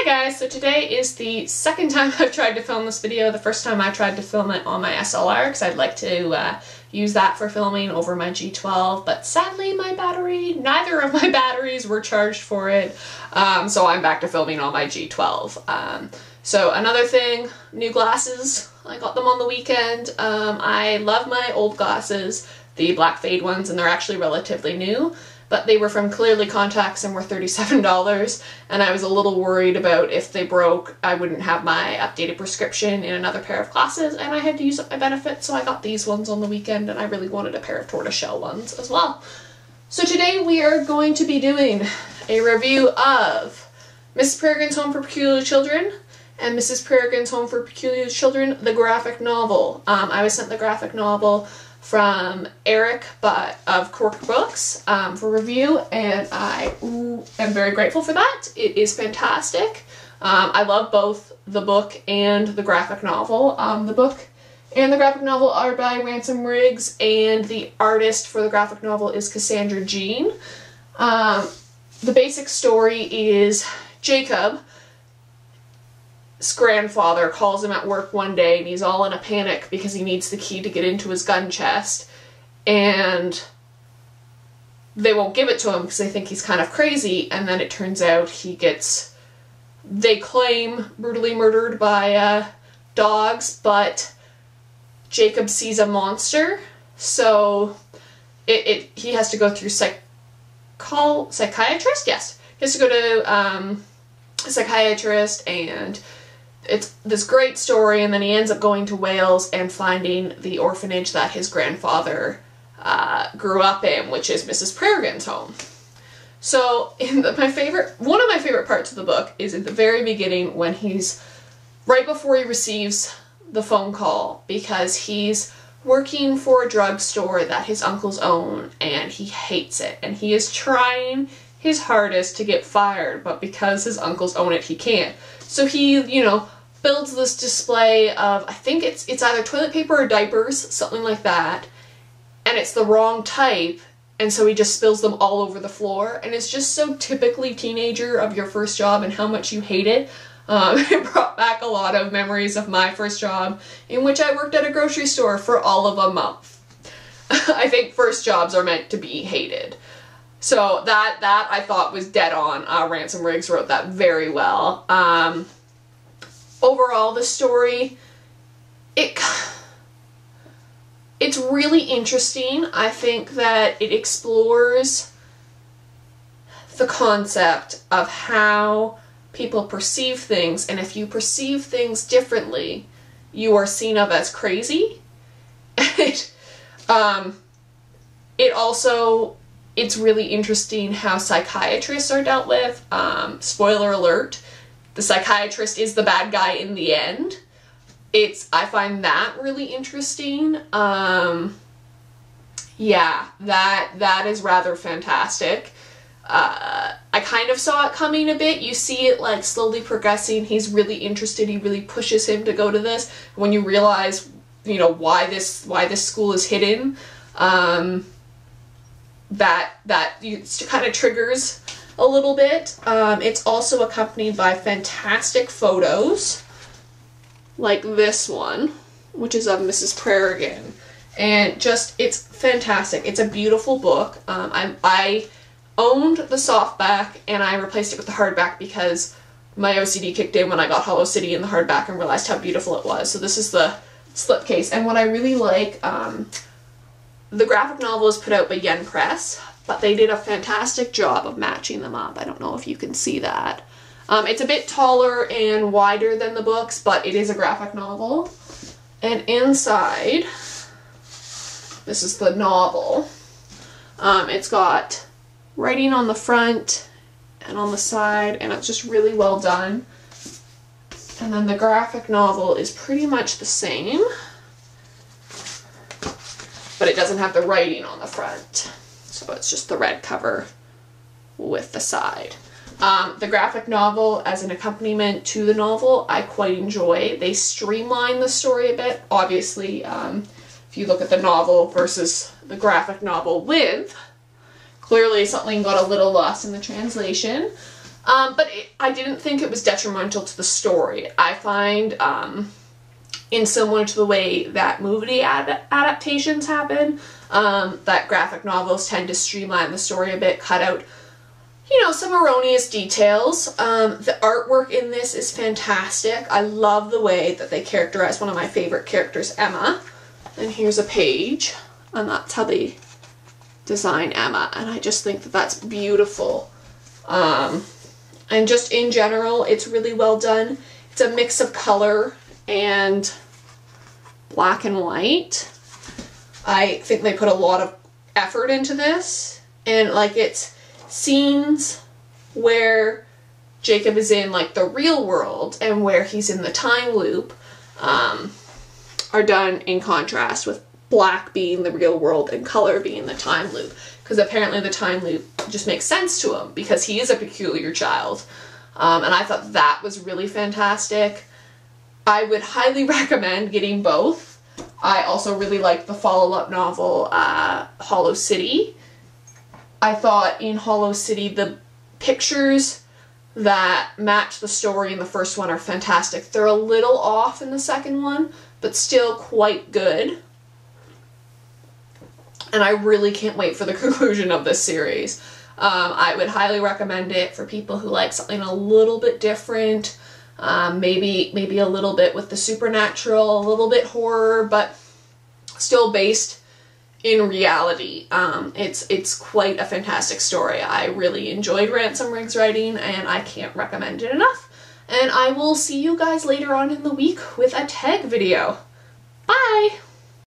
Hi guys, so today is the second time I've tried to film this video. The first time I tried to film it on my SLR because I'd like to use that for filming over my G12, but sadly neither of my batteries were charged for it, so I'm back to filming on my G12. So another thing, new glasses. I got them on the weekend. I love my old glasses, the black fade ones, and they're actually relatively new. But they were from Clearly Contacts and were $37, and I was a little worried about if they broke, I wouldn't have my updated prescription in another pair of glasses, and I had to use up my benefits, so I got these ones on the weekend, and I really wanted a pair of tortoiseshell ones as well. So today we are going to be doing a review of Mrs. Peregrine's Home for Peculiar Children and Mrs. Peregrine's Home for Peculiar Children, the graphic novel. I was sent the graphic novel from Eric of Cork Books for review, and I am very grateful for that. It is fantastic. I love both the book and the graphic novel. The book and the graphic novel are by Ransom Riggs, and the artist for the graphic novel is Cassandra Jean. The basic story is Jacob's grandfather calls him at work one day and he's all in a panic because he needs the key to get into his gun chest, and they won't give it to him because they think he's kind of crazy, and then it turns out they claim brutally murdered by dogs, but Jacob sees a monster, so he has to go through psychiatrist? Yes. He has to go to a psychiatrist, and it's this great story, and then he ends up going to Wales and finding the orphanage that his grandfather grew up in, which is Mrs. Peregrine's home. So one of my favorite parts of the book is at the very beginning when right before he receives the phone call, because he's working for a drugstore that his uncles own and he hates it, and he is trying his hardest to get fired, but because his uncles own it, he can't. So he, builds this display of, I think it's either toilet paper or diapers, something like that, and it's the wrong type, and so he just spills them all over the floor, and it's just so typically teenager of your first job and how much you hate it. It brought back a lot of memories of my first job, in which I worked at a grocery store for all of a month. I think first jobs are meant to be hated. So that I thought was dead on. Ransom Riggs wrote that very well. Overall, the story, it's really interesting. I think that it explores the concept of how people perceive things, and if you perceive things differently, you are seen of as crazy. It's really interesting how psychiatrists are dealt with. Spoiler alert, the psychiatrist is the bad guy in the end. I find that really interesting. Yeah, that is rather fantastic. I kind of saw it coming a bit. You see it like slowly progressing. He's really interested. He really pushes him to go to this. When you realize, why this school is hidden, that kind of triggers a little bit. It's also accompanied by fantastic photos, like this one, which is of Mrs. Peregrine, and it's fantastic. It's a beautiful book. I owned the softback and I replaced it with the hardback because my OCD kicked in when I got Hollow City in the hardback and realized how beautiful it was. So this is the slipcase, and what I really like, the graphic novel is put out by Yen Press, but they did a fantastic job of matching them up. I don't know if you can see that. It's a bit taller and wider than the books, but it is a graphic novel. And inside, this is the novel. It's got writing on the front and on the side, and it's just really well done. And then the graphic novel is pretty much the same, but it doesn't have the writing on the front. So it's just the red cover with the side. The graphic novel as an accompaniment to the novel, I quite enjoy. They streamline the story a bit. Obviously, if you look at the novel versus the graphic novel clearly something got a little lost in the translation. But I didn't think it was detrimental to the story. I find, in similar to the way that movie adaptations happen, that graphic novels tend to streamline the story a bit, cut out, you know, some erroneous details. The artwork in this is fantastic. I love the way that they characterize one of my favorite characters, Emma. And here's a page, and that's how they design Emma, and I just think that that's beautiful. And just in general, it's really well done. It's a mix of color and black and white. I think they put a lot of effort into this, and like it's scenes where Jacob is in like the real world and where he's in the time loop are done in contrast, with black being the real world and color being the time loop, because apparently the time loop just makes sense to him because he is a peculiar child. And I thought that was really fantastic. I would highly recommend getting both. I also really liked the follow-up novel, Hollow City. I thought in Hollow City the pictures that match the story in the first one are fantastic. They're a little off in the second one, but still quite good. And I really can't wait for the conclusion of this series. I would highly recommend it for people who like something a little bit different, maybe a little bit with the supernatural, a little bit horror, but still based in reality. It's quite a fantastic story. I really enjoyed Ransom Riggs writing, and I can't recommend it enough. And I will see you guys later on in the week with a tag video. Bye!